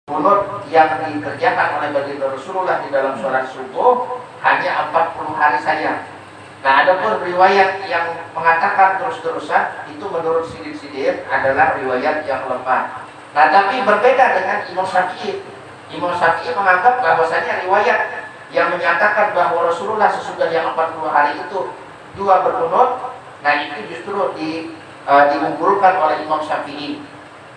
kunut yang dikerjakan oleh baginda Rasulullah di dalam sholat subuh hanya 40 hari saja. Nah, ada pun riwayat yang mengatakan terus-terusan itu menurut Sidin adalah riwayat yang lemah. Nah, tapi berbeda dengan Imam Syafi'i. Imam Syafi'i menganggap bahwasanya riwayat yang menyatakan bahwa Rasulullah sesudah yang 40 hari itu dua berkunut, nah itu justru diunggulkan oleh Imam Syafi'i.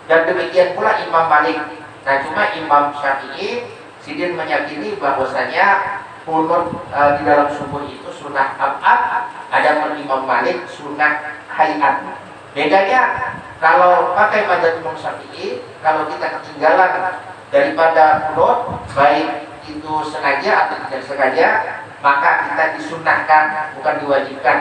Dan demikian pula Imam Malik. Nah, cuma Imam Syafi'i Sidin meyakini bahwasanya kunut di dalam subuh itu sunnah abad, adapun Imam Malik sunnah hayat. Bedanya kalau pakai mazhab Imam Syafi'i, kalau kita ketinggalan daripada kunut, baik itu sengaja atau tidak sengaja, maka kita disunnahkan, bukan diwajibkan.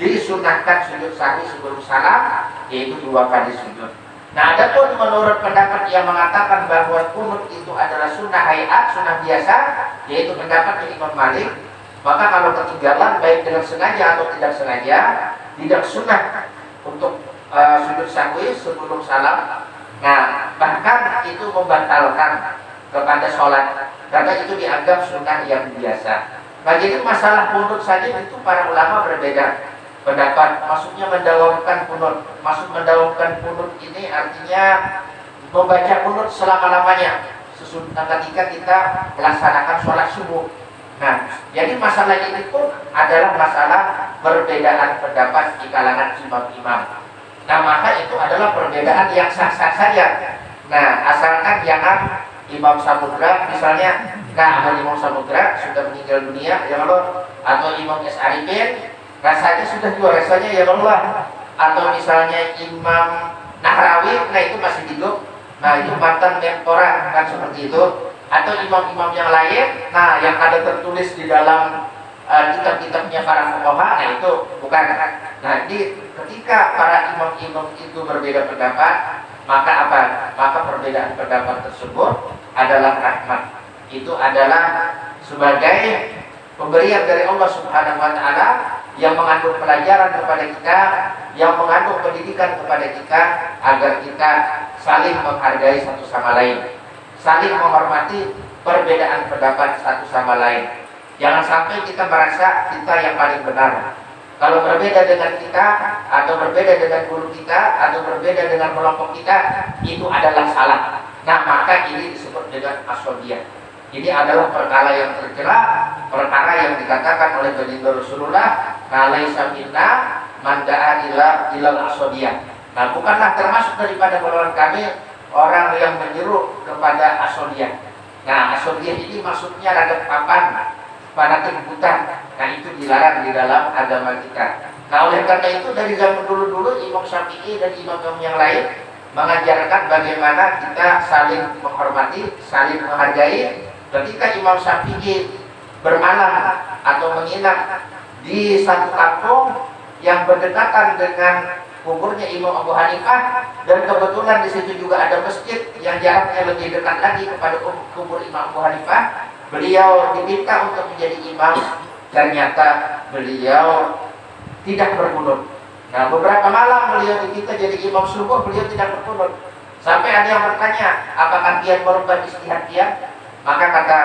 Disunnahkan sujud sahwi sebelum salam, yaitu 2 kali sujud. Nah, adapun menurut pendapat yang mengatakan bahwa kunut itu adalah sunnah hayat, sunnah biasa, yaitu pendapat Imam Malik, maka kalau ketinggalan baik dengan sengaja atau tidak sengaja, tidak sunnah untuk sujud sahwi sebelum salam. Nah, bahkan itu membatalkan kepada sholat, karena itu dianggap sunnah yang biasa. Nah, jadi masalah kunut saja itu para ulama berbeda pendapat. Maksudnya mendawamkan kunut. Maksud mendawamkan kunut ini artinya membaca kunut selama-lamanya sesudah ketika kita melaksanakan sholat subuh. Nah, jadi masalah ini pun adalah masalah perbedaan pendapat di kalangan imam-imam. Nah, maka itu adalah perbedaan yang sah-sah saja. Nah, asalkan jangan Imam Samudra misalnya, Imam Samudra sudah meninggal dunia, ya Allah, atau Imam S. Arifin rasanya sudah jual, rasanya ya Allah, atau misalnya Imam Nahrawi, nah itu masih hidup, nah itu mantan mentora kan seperti itu, atau imam-imam yang lain, nah yang ada tertulis di dalam kitab-kitabnya para fuqaha, nah itu bukan. Nah, ketika para imam-imam itu berbeda pendapat, maka apa? Maka perbedaan pendapat tersebut adalah rahmat. Itu adalah sebagai pemberian dari Allah Subhanahu wa taala yang mengandung pelajaran kepada kita, yang mengandung pendidikan kepada kita, agar kita saling menghargai satu sama lain, saling menghormati perbedaan pendapat satu sama lain. Jangan sampai kita merasa kita yang paling benar. Kalau berbeda dengan kita, atau berbeda dengan guru kita, atau berbeda dengan kelompok kita, itu adalah salah. Nah, maka ini disebut dengan ashabiyah. Ini adalah perkara yang tercela, perkara yang dikatakan oleh baginda Rasulullah, "Laisa minna man da'a ilal ashabiyah." Nah, bukanlah termasuk daripada golongan kami orang yang menyeru kepada ashabiyah. Nah, ashabiyah ini maksudnya rada papan, fanatik buta. Nah, itu dilarang di dalam agama kita. Nah, oleh karena itu dari zaman dulu-dulu Imam Syafi'i dan imam-imam yang lain mengajarkan bagaimana kita saling menghormati, saling menghargai. Ketika Imam Syafi'i bermalam atau menginap di satu kampung yang berdekatan dengan kuburnya Imam Abu Hanifah, dan kebetulan di situ juga ada masjid yang jaraknya lebih dekat lagi kepada kubur Imam Abu Hanifah, beliau diminta untuk menjadi imam. Ternyata beliau tidak berkunut. Nah, beberapa malam beliau diminta jadi imam subuh, beliau tidak berkunut. Sampai ada yang bertanya, apakah dia merubah istihad dia? Maka kata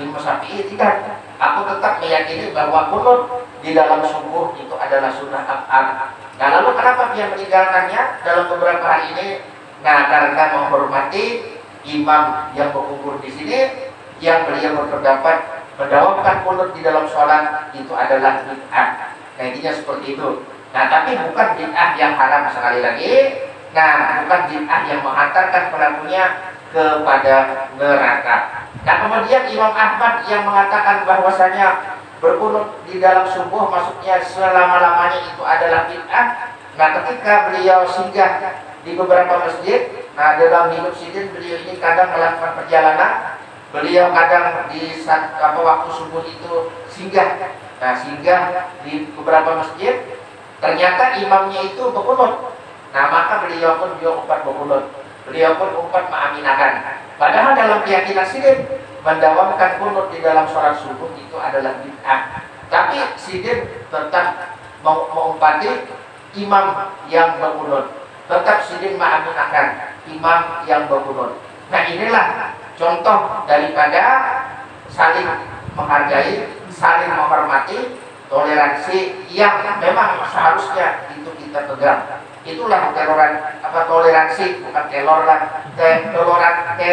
Imam Syafi'i, tidak. Aku tetap meyakini bahwa kunut di dalam subuh itu adalah sunnah abad. Nah, lalu kenapa dia meninggalkannya dalam beberapa hari ini? Nah, karena menghormati imam yang berkubur di sini, yang beliau berpendapat mendawamkan kunut di dalam sholat itu adalah bid'ah. Nah, intinya seperti itu. Nah, tapi bukan bid'ah yang haram sekali lagi. Nah, bukan bid'ah yang menghantarkan pelakunya kepada neraka. Nah, kemudian Imam Ahmad yang mengatakan bahwasanya berkunut di dalam subuh maksudnya selama-lamanya itu adalah bid'ah. Nah, ketika beliau singgah di beberapa masjid, nah dalam hidup Sidin beliau ini kadang melakukan perjalanan, beliau kadang di waktu subuh itu singgah. Nah, singgah di beberapa masjid, ternyata imamnya itu berkunut. Nah, maka beliau pun juga umpat berkunut. Beliau pun umpat mengaminakan. Padahal dalam keyakinan Sidin mendawamkan kunut di dalam sholat subuh itu adalah bid'ah. Tapi Sidin tetap mengumpati imam yang berkunut. Tetap Sidin mengaminakan imam yang berkunut. Nah, inilah contoh daripada saling menghargai, saling menghormati, toleransi yang memang seharusnya itu kita pegang. Itulah toleransi, bukan telor lah, toleransi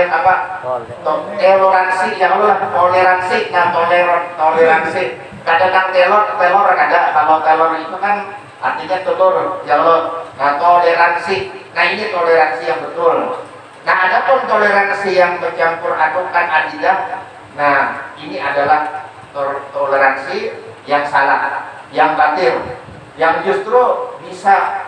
yang toleransi dan toleransi. Kadang-kadang telor ada, kalau telor itu kan artinya telur, ya Allah. Nah, toleransi. Nah, ini toleransi yang betul. Nah, ada pun toleransi yang mencampur adukan adidah. Nah, ini adalah toleransi yang salah, yang batil, yang justru bisa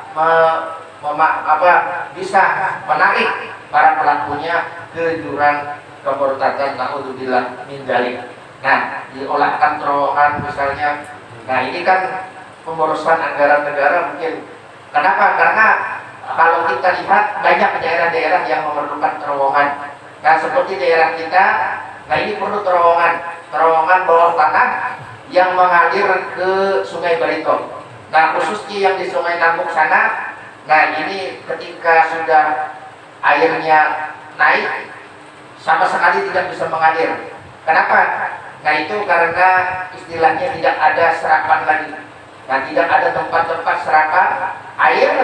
bisa menarik para pelakunya ke jurang kemurtadan, naudzubillah min dzalik. Nah, diolahkan terowongan misalnya. Nah, ini kan pemborosan anggaran negara mungkin. Kenapa? Karena kalau kita lihat banyak daerah-daerah yang memerlukan terowongan. Nah, seperti daerah kita, nah ini perlu terowongan bawah tanah yang mengalir ke Sungai Barito. Nah, khususnya yang di Sungai Nambuk sana, nah ini ketika sudah airnya naik, sama sekali tidak bisa mengalir. Kenapa? Nah, itu karena istilahnya tidak ada serapan lagi. Nah, tidak ada tempat-tempat serapan air.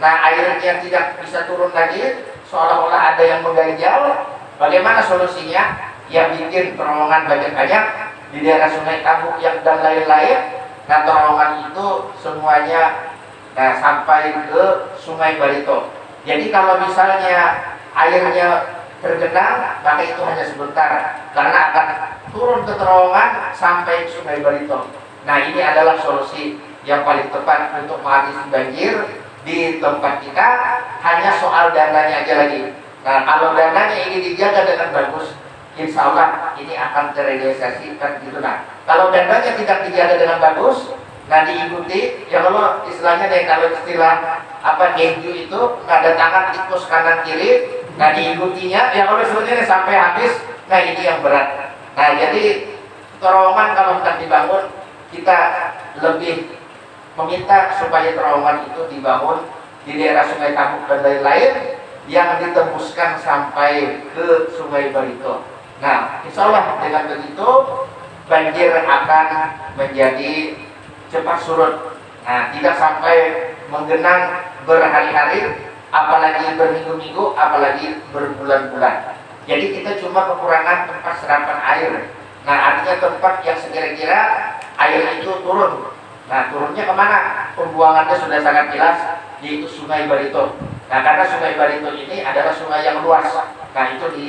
Nah, airnya tidak bisa turun lagi, seolah-olah ada yang mengganjal. Bagaimana solusinya? Ya bikin terowongan banyak-banyak di daerah Sungai Nambuk yang dan lain-lain. Nah, terowongan itu semuanya sampai ke Sungai Barito. Jadi kalau misalnya airnya tergenang, maka itu hanya sebentar, karena akan turun ke terowongan sampai Sungai Barito. Nah, ini adalah solusi yang paling tepat untuk mengatasi banjir di tempat kita. Hanya soal dananya aja lagi. Nah, kalau dananya ini dijaga dengan bagus, insya Allah ini akan terrealisasikan gitu. Nah, kalau dananya tidak dijaga dengan bagus, nah diikuti, ya kalau istilahnya deh, kalau istilah genju itu nggak ada tangan tikus kanan kiri, nah diikutinya, ya kalau istilahnya sampai habis, nah ini yang berat. Nah, jadi terowongan kalau sedang dibangun, kita lebih meminta supaya terowongan itu dibangun di daerah Sungai Nambuk dan lain-lain yang ditembuskan sampai ke Sungai Barito. Nah, insya Allah dengan begitu banjir akan menjadi cepat surut. Nah, tidak sampai menggenang berhari-hari, apalagi berminggu-minggu, apalagi berbulan-bulan. Jadi kita cuma kekurangan tempat serapan air. Nah, artinya tempat yang sekira-kira air itu turun. Nah, turunnya kemana? Pembuangannya sudah sangat jelas, yaitu Sungai Barito. Nah, karena Sungai Barito ini adalah sungai yang luas. Nah, itu di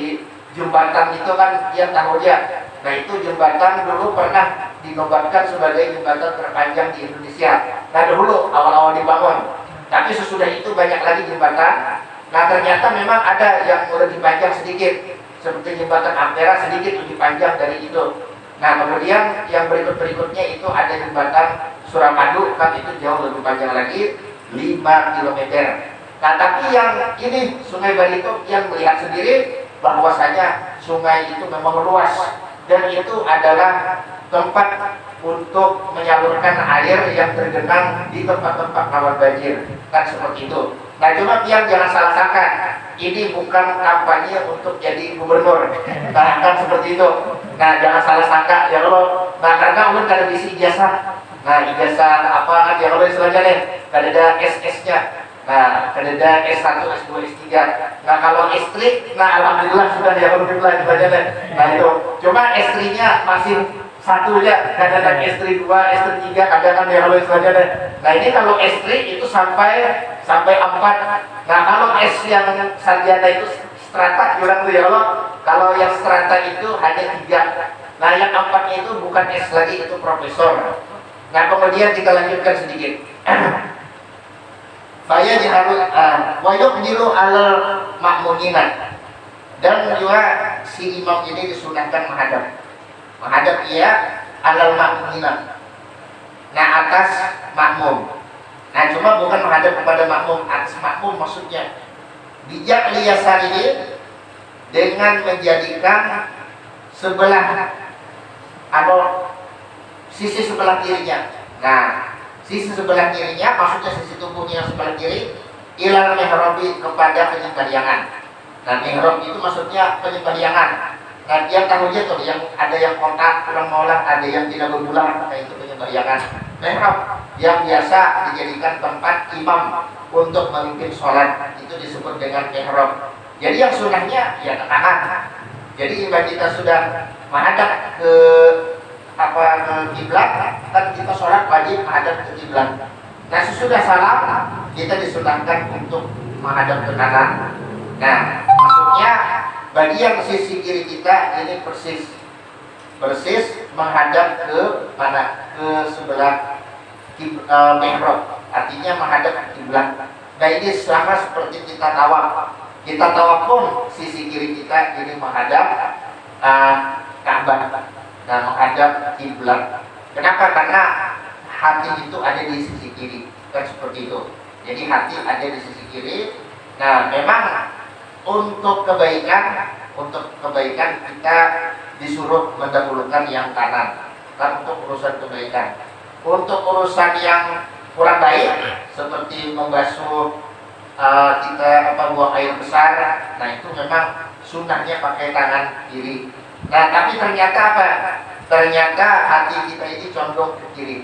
jembatan itu kan yang tahu dia. Nah, itu jembatan dulu pernah dinobatkan sebagai jembatan terpanjang di Indonesia. Nah, dulu awal-awal dibangun. Tapi sesudah itu banyak lagi jembatan. Nah, ternyata memang ada yang lebih panjang sedikit, seperti jembatan Ampera sedikit lebih panjang dari itu. Nah, kemudian yang berikut-berikutnya itu ada jembatan Suramadu, kan itu jauh lebih panjang lagi, 5 km. Nah, tapi yang ini Sungai Barito yang melihat sendiri bahwasanya sungai itu memang luas, dan itu adalah tempat untuk menyalurkan air yang tergenang di tempat-tempat rawan banjir, kan seperti itu. Nah, cuma yang jangan salah sangka, ini bukan kampanye untuk jadi gubernur. Nah, kan seperti itu. Nah, jangan salah sangka, ya Allah. Nah, karena ulun kada bisi ijazah. Nah, ijazah apa ya Allah istilahnya deh, kada ada SS-nya. Nah, kada ada S1, S2, S3. Nah, kalau istri, nah alhamdulillah sudah ya alhamdulillah saja deh. Nah, itu. Cuma istrinya masih satu aja, kadang-kadang istri 2, istri 3, kadang-kadang ya Allah istilahnya deh. Nah, ini kalau istri itu sampai 4. Nah, kalau S yang sarjana itu strata bilang tuh ya Allah, kalau yang strata itu hanya 3. Nah, yang 4-nya itu bukan S lagi, itu profesor. Nah, kemudian kita lanjutkan sedikit. Faya diharus wayuk jilu alal makmunina, dan juga si imam ini disunahkan menghadap ia alal makmunina. Nah, atas makmum. Nah, cuma bukan menghadap kepada makmum, atas makmum maksudnya. Bijak liyasarihi, dengan menjadikan sebelah atau sisi sebelah kirinya. Nah, sisi sebelah kirinya maksudnya sisi tubuhnya yang sebelah kiri ilal mihrabi, kepada penyembahyangan. Nah, mihrab itu maksudnya penyembahyangan. Nah, yang tahunya tuh yang ada yang kotak, kurang maulah, ada yang tidak berbulan, nah itu penyembahyangan. Mihrab yang biasa dijadikan tempat imam untuk memimpin sholat itu disebut dengan mihrab. Jadi yang sunnahnya ya ke kanan. Jadi jika kita sudah menghadap ke ke kiblat, kan kita sholat wajib menghadap ke kiblat. Nah, sesudah salam kita disunahkan untuk menghadap ke kanan. Nah, maksudnya bagian sisi kiri kita ini persis menghadap ke mana? Ke sebelah mihrab, artinya menghadap ke kiblat. Nah, ini sama seperti kita tawaf. Kita tawaf pun sisi kiri kita ini menghadap Ka'bah. Nah, menghadap kiblat. Kenapa? Karena hati itu ada di sisi kiri, kan seperti itu. Jadi hati ada di sisi kiri. Nah, memang untuk kebaikan kita disuruh mendahulukan yang kanan, kan untuk urusan kebaikan. Untuk urusan yang kurang baik seperti membasuh kita buang air besar, nah itu memang sunnahnya pakai tangan kiri. Nah, tapi ternyata apa? Ternyata hati kita ini condong ke kiri.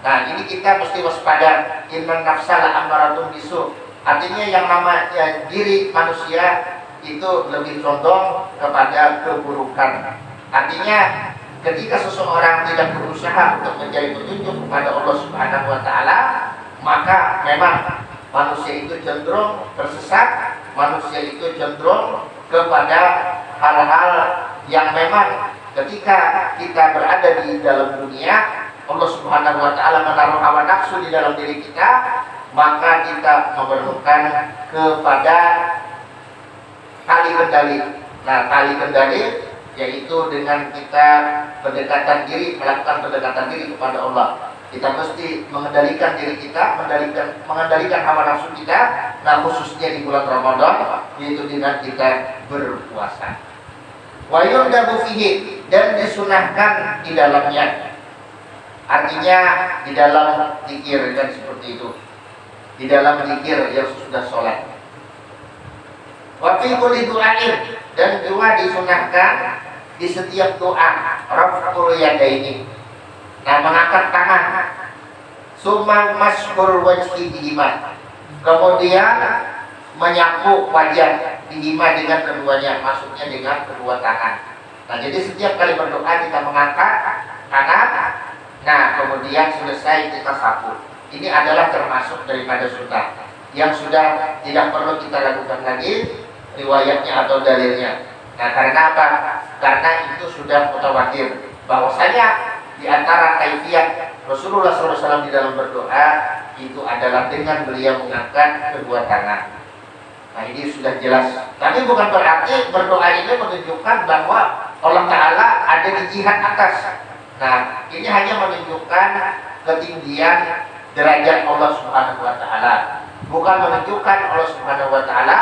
Nah, ini kita mesti waspada. Innan nafsala ammaratun bisu. Artinya yang namanya diri manusia itu lebih condong kepada keburukan. Artinya ketika seseorang tidak berusaha untuk mencari petunjuk kepada Allah Subhanahu wa taala, maka memang manusia itu cenderung tersesat, manusia itu cenderung kepada hal-hal yang memang ketika kita berada di dalam dunia, Allah Subhanahu wa taala menaruh hawa nafsu di dalam diri kita, maka kita memerlukan kepada tali kendali. Nah, tali kendali yaitu dengan kita melakukan pendekatan diri kepada Allah. Kita mesti mengendalikan diri kita, mengendalikan hawa nafsu kita. Nah, khususnya di bulan Ramadan, yaitu dengan kita berpuasa. Wa yundabu fihi, dan disunahkan di dalamnya. Artinya di dalam zikir, dan seperti itu. Di dalam zikir yang sudah sholat. Wa fi kulli du'ain, dan juga disunahkan di setiap doa raf'ul yadaini. Nah, mengangkat tangan. Summa mashhur wajhi bihima. Kemudian menyapu wajah bihima dengan keduanya, maksudnya dengan kedua tangan. Nah, jadi setiap kali berdoa kita mengangkat tangan. Nah, kemudian selesai kita sapu. Ini adalah termasuk daripada sunnah yang sudah tidak perlu kita lakukan lagi riwayatnya atau dalilnya. Nah, karena apa? Karena itu sudah mutawatir bahwasanya di antara kaifiat Rasulullah SAW di dalam berdoa itu adalah dengan beliau mengangkat kedua tangan. Nah, ini sudah jelas. Tapi bukan berarti berdoa ini menunjukkan bahwa Allah Ta'ala ada di jihad atas. Nah, ini hanya menunjukkan ketinggian derajat Allah Subhanahu wa Ta'ala, bukan menunjukkan Allah Subhanahu wa Ta'ala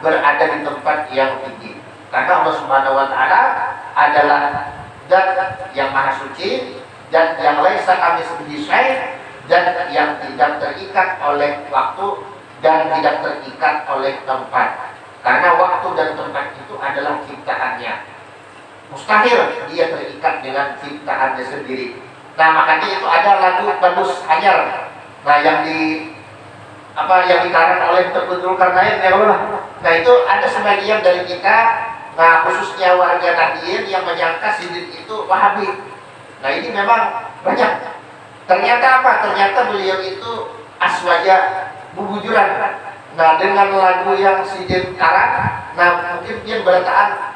berada di tempat yang tinggi. Karena Allah Subhanahu wa Ta'ala adalah Zat yang maha suci, dan yang laisa kamitslihi syai', dan yang tidak terikat oleh waktu dan tidak terikat oleh tempat. Karena waktu dan tempat itu adalah ciptaannya. Mustahil dia terikat dengan ciptaannya sendiri. Nah, makanya itu ada lagu Bagus Hanyar. Nah, yang dikarang oleh Tengku Zulkarnain ya Allah. Nah, itu ada sebagian dari kita, nah khususnya warga Nahdien yang menyangka Sidin itu Wahabi. Nah, ini memang banyak. Ternyata apa? Ternyata beliau itu aswaja bubujuran. Nah, dengan lagu yang Sidin karang, nah mungkin dia berataan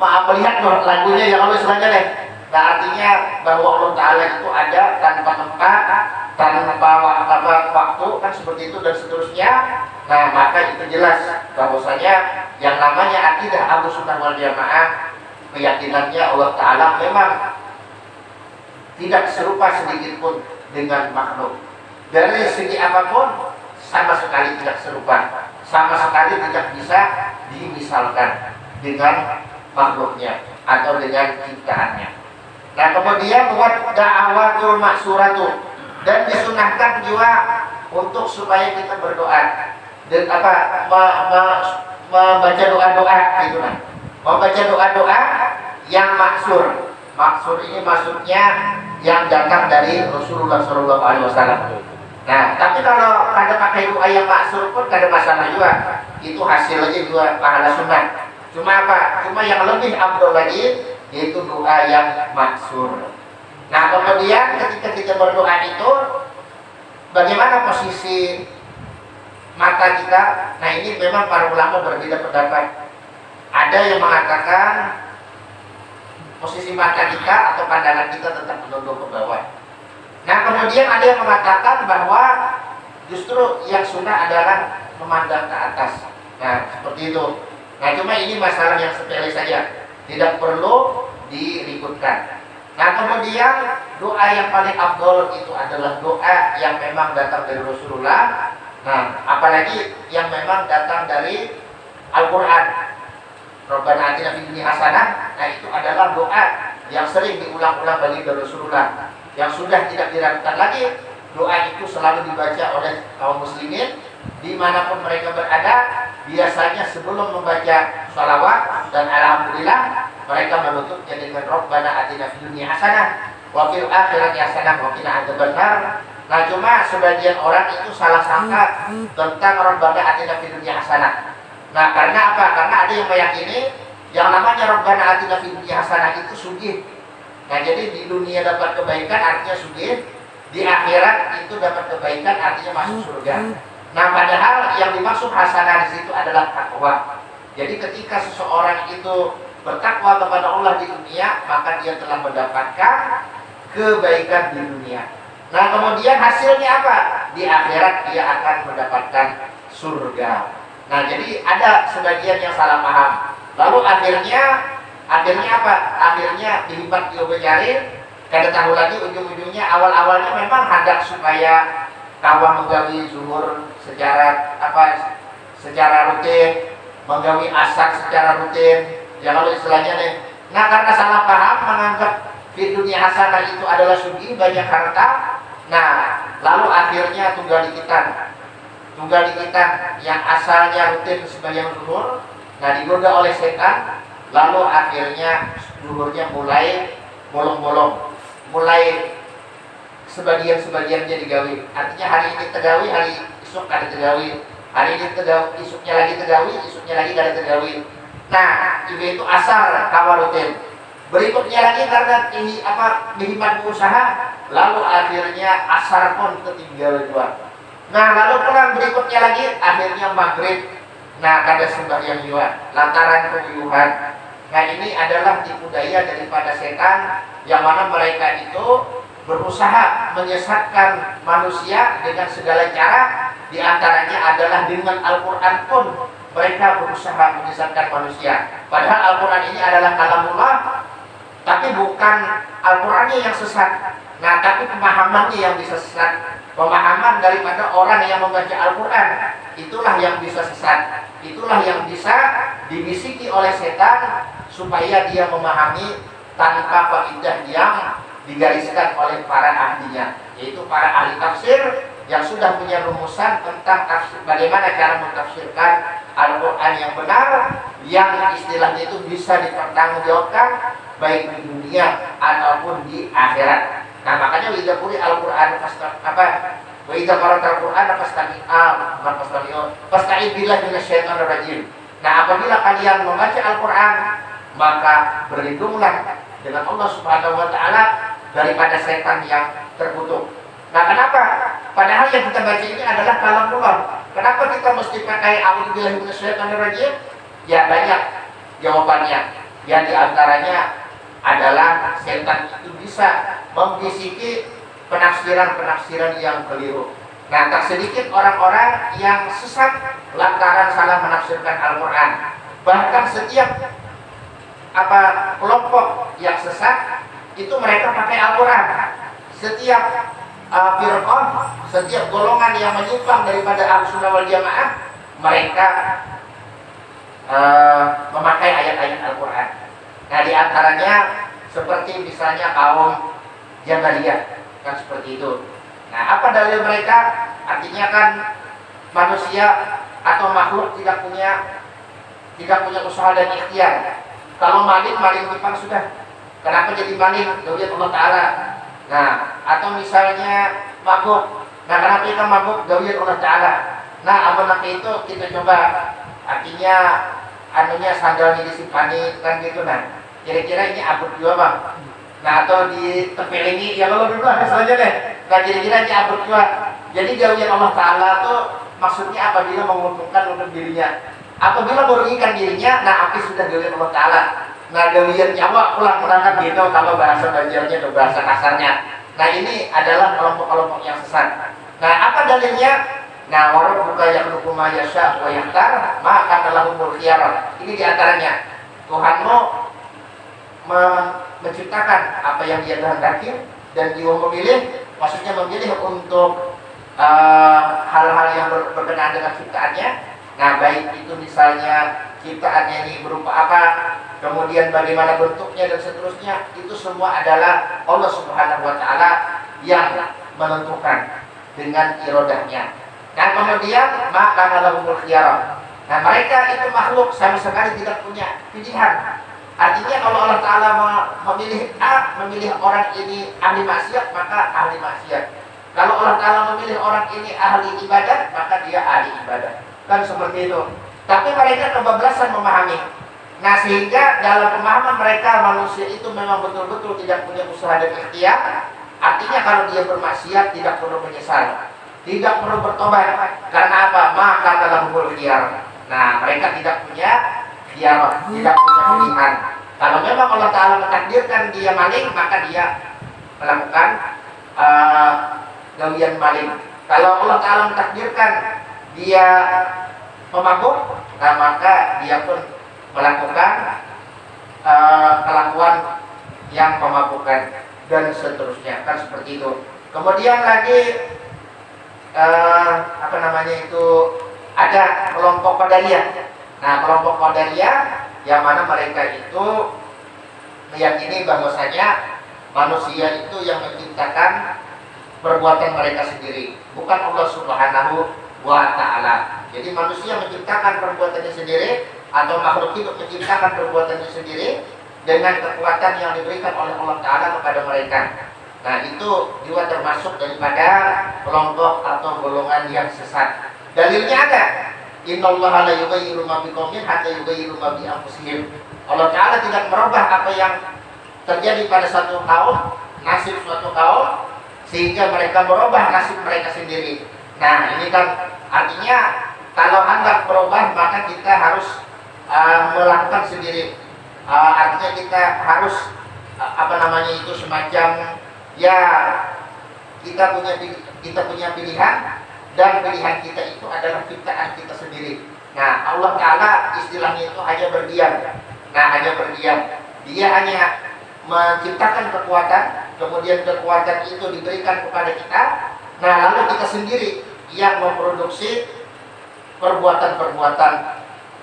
melihat lagunya yang Allah sebenarnya deh. Nah, artinya bahwa Allah Ta'ala itu ada tanpa tempat, tanpa waktu, kan seperti itu dan seterusnya. Nah, maka itu jelas bahwasanya yang namanya akidah Ahlussunnah wal Jamaah, keyakinannya Allah Ta'ala memang tidak serupa sedikit pun dengan makhluk. Dari segi apapun sama sekali tidak serupa, sama sekali tidak bisa dimisalkan dengan makhluknya atau dengan ciptaannya. Nah, kemudian buat da'awatul maksuratu, dan disunahkan juga untuk supaya kita berdoa dan membaca doa-doa gitu kan. Membaca doa-doa yang maksur. Maksur ini maksudnya yang datang dari Rasulullah SAW. Nah, tapi kalau kada pakai doa yang maksur pun kada masalah juga. Itu hasilnya juga pahala sunat. Cuma apa? Cuma yang lebih afdal lagi yaitu doa yang maksur. Nah, kemudian ketika kita berdoa itu bagaimana posisi mata kita? Nah, ini memang para ulama berbeda pendapat. Ada yang mengatakan posisi mata kita atau pandangan kita tetap menunduk ke bawah. Nah, kemudian ada yang mengatakan bahwa justru yang sunnah adalah memandang ke atas. Nah, seperti itu. Nah, cuma ini masalah yang sepele saja, tidak perlu diributkan. Nah, kemudian doa yang paling afdol itu adalah doa yang memang datang dari Rasulullah. Nah, apalagi yang memang datang dari Al-Quran. Rabbana atina fid dunya hasanah. Nah, itu adalah doa yang sering diulang-ulang bagi Rasulullah, yang sudah tidak diragukan lagi. Doa itu selalu dibaca oleh kaum muslimin dimanapun mereka berada. Biasanya sebelum membaca sholawat dan alhamdulillah, mereka menutupnya dengan Rabbana atina fid dunya hasanah wa fil akhirati hasanah wa qina adzabannar. Nah, cuma sebagian orang itu salah sangka tentang Rabbana atina fid dunya hasanah. Nah, karena apa? Karena ada yang meyakini yang namanya Rabbana atina fid dunya hasanah itu sugih. Nah, jadi di dunia dapat kebaikan artinya sugih, di akhirat itu dapat kebaikan artinya masuk surga. Nah, padahal yang dimaksud hasanah di situ adalah takwa. Jadi ketika seseorang itu bertakwa kepada Allah di dunia, maka dia telah mendapatkan kebaikan di dunia. Nah, kemudian hasilnya apa? Di akhirat dia akan mendapatkan surga. Nah, jadi ada sebagian yang salah paham. Lalu akhirnya apa? Akhirnya dilipat diobajarin. Kada tahu lagi ujung-ujungnya. Awal-awalnya memang hendak supaya kawan menggawi zuhur secara rutin, menggawi asar secara rutin. Ya kalau istilahnya nih. Nah, karena salah paham menganggap di dunia hasanah itu adalah sugi, banyak harta. Nah, lalu akhirnya tunggal dikitan yang asalnya rutin sebagian zuhur, nah digoda oleh setan, lalu akhirnya zuhurnya mulai bolong-bolong, mulai sebagian-sebagiannya digawi. Artinya hari ini tegawi, hari esok kada tegawi, hari ini tegawi, esoknya lagi tegawi, esoknya lagi kada tegawi. Nah, itu asar kawan rutin. Berikutnya lagi karena ini kehidupan usaha, lalu akhirnya asar pun ketinggal juga. Nah, lalu pulang berikutnya lagi akhirnya maghrib. Nah, kada sembahyang juga lantaran kewuyuhan. Nah, ini adalah tipu daya daripada setan yang mana mereka itu berusaha menyesatkan manusia dengan segala cara. Di antaranya adalah dengan Al-Quran pun mereka berusaha menyesatkan manusia. Padahal Al-Quran ini adalah kalamullah, tapi bukan Al-Qurannya yang sesat. Nah, tapi pemahamannya yang bisa sesat. Pemahaman daripada orang yang membaca Al-Quran itulah yang bisa sesat. Itulah yang bisa dibisiki oleh setan supaya dia memahami tanpa kaidah yang digariskan oleh para ahlinya, yaitu para ahli tafsir yang sudah punya rumusan tentang bagaimana cara mentafsirkan Al-Quran yang benar, yang istilahnya itu bisa dipertanggungjawabkan baik di dunia ataupun di akhirat. Nah, makanya idza quri Al-Qur'an wa idza qara'ta Al-Qur'an fasta'id billahi minasyaitonir rajim. Nah, apabila kalian membaca Al-Qur'an, maka berlindunglah dengan Allah Subhanahu wa taala daripada setan yang terkutuk. Nah, kenapa? Padahal yang kita baca ini adalah kalamullah. Kenapa kita mesti pakai a'udzubillahi minasyaitonir rajim? Ya, banyak jawabannya. Yang diantaranya adalah setan itu bisa membisiki penafsiran-penafsiran yang keliru. Nah, tak sedikit orang-orang yang sesat lantaran salah menafsirkan Al-Quran. Bahkan setiap kelompok yang sesat itu mereka pakai Al-Quran. Setiap firqah, setiap golongan yang menyimpang daripada Ahlussunnah wal Jamaah, mereka memakai ayat-ayat Al-Quran. Nah, di antaranya seperti misalnya kaum Jabariyah, kan seperti itu. Nah, apa dalil mereka? Artinya kan manusia atau makhluk tidak punya tidak punya usaha dan ikhtiar. Kalau maling depan sudah. Kenapa jadi maling? Gawian Allah Ta'ala. Nah, atau misalnya mabuk. Nah, kenapa kita mabuk? Gawian Allah Ta'ala. Nah, apa itu kita coba. Artinya anunya sandalnya disimpani kan gitu. Nah, kira-kira ini abut juga bang. Nah, atau di tempelingi ya kalau dulu saja deh. Nah, kira-kira ini abut juga. Jadi gawian Allah Ta'ala tuh maksudnya apabila menguntungkan untuk dirinya, apabila merugikan dirinya, nah api sudah gawian Allah Ta'ala. Nah, gawian nyawa pulang-pulangan gitu kalau bahasa Banjarnya atau bahasa kasarnya. Nah, ini adalah kelompok-kelompok yang sesat. Nah, apa dalilnya? Nah, warabbuka yakhluqu ma yasha' wa yakhtar, ma kana lahumul khiyarah. Ini diantaranya Tuhanmu menciptakan apa yang Dia kehendaki dan Dia memilih, maksudnya memilih untuk hal-hal yang berkenaan dengan ciptaannya. Nah, baik itu misalnya ciptaannya ini berupa apa, kemudian bagaimana bentuknya dan seterusnya, itu semua adalah Allah Subhanahu wa Ta'ala yang menentukan dengan irodahnya. Nah, kemudian maka lahumul khiyarah. Nah, mereka itu makhluk sama sekali tidak punya pilihan. Artinya kalau Allah Ta'ala memilih A, memilih orang ini ahli maksiat, maka ahli maksiat. Kalau Allah Ta'ala memilih orang ini ahli ibadah, maka dia ahli ibadah. Kan seperti itu. Tapi mereka kebablasan memahami. Nah, sehingga dalam pemahaman mereka manusia itu memang betul-betul tidak punya usaha dan ikhtiar. Artinya kalau dia bermaksiat tidak perlu menyesal, tidak perlu bertobat. Karena apa? Maka lahumul khiyarah. Nah, mereka tidak punya khiyarah, tidak punya pilihan. Kalau memang Allah Ta'ala mentakdirkan dia maling, maka dia melakukan gawian maling. Kalau Allah Ta'ala mentakdirkan dia pemabuk, nah maka dia pun melakukan kelakuan yang pemabukan dan seterusnya, kan seperti itu. Kemudian lagi ada kelompok Qadariyah. Nah, kelompok Qadariyah yang mana mereka itu meyakini bahwasanya manusia itu yang menciptakan perbuatan mereka sendiri, bukan Allah Subhanahu wa Ta'ala. Jadi manusia menciptakan perbuatannya sendiri, atau makhluk hidup menciptakan perbuatannya sendiri dengan kekuatan yang diberikan oleh Allah Ta'ala kepada mereka. Nah, itu juga termasuk daripada kelompok atau golongan yang sesat. Dalilnya ada. Innallaha la yughayyiru ma biqaumin hatta yughayyiru ma bi anfusihim. Allah Ta'ala tidak merubah apa yang terjadi pada satu kaum, nasib suatu kaum, sehingga mereka merubah nasib mereka sendiri. Nah, ini kan artinya kalau hendak berubah maka kita harus melakukan sendiri. Artinya kita harus itu semacam ya kita punya pilihan, dan pilihan kita itu adalah ciptaan kita sendiri. Nah, Allah Ta'ala istilahnya itu hanya berdiam. Nah, hanya berdiam. Dia hanya menciptakan kekuatan, kemudian kekuatan itu diberikan kepada kita. Nah, lalu kita sendiri yang memproduksi perbuatan-perbuatan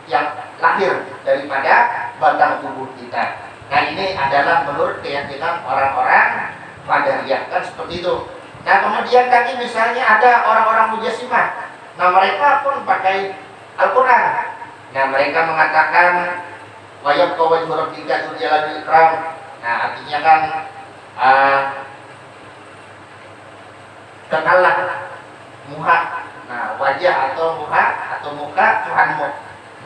yang lahir daripada batang tubuh kita. Nah, ini adalah menurut keyakinan orang-orang Qadariyah, kan seperti itu. Nah, kemudian tadi misalnya ada orang-orang Mujassimah. Nah, mereka pun pakai Al-Quran. Nah, mereka mengatakan wa yabqa wajhu rabbika dzul jalali wal ikram. Nah, artinya kan kekallah muha. Nah, wajah atau muha atau muka Tuhanmu.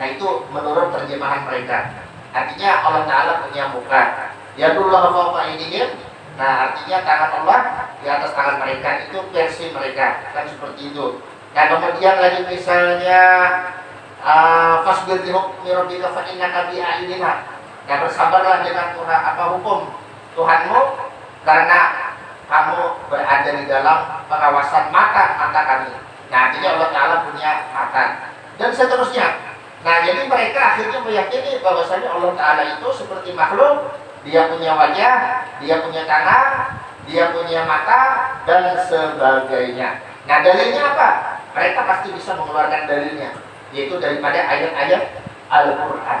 Nah, itu menurut terjemahan mereka. Artinya Allah Ta'ala punya muka. Yadullahu fawqa aydihim. Nah, artinya tangan Allah di atas tangan mereka, itu versi mereka, kan seperti itu. Nah, kemudian lagi misalnya fasbir li hukmi rabbika fa innaka bi a'yunina. Nah, bersabarlah dengan Tuhan hukum Tuhanmu, karena kamu berada di dalam pengawasan mata kami. Nah, artinya Allah Ta'ala punya mata dan seterusnya. Nah, jadi mereka akhirnya meyakini bahwasanya Allah Ta'ala itu seperti makhluk. Dia punya wajah, dia punya tangan, dia punya mata, dan sebagainya. Nah, dalilnya apa? Mereka pasti bisa mengeluarkan dalilnya, yaitu daripada ayat-ayat Al-Quran.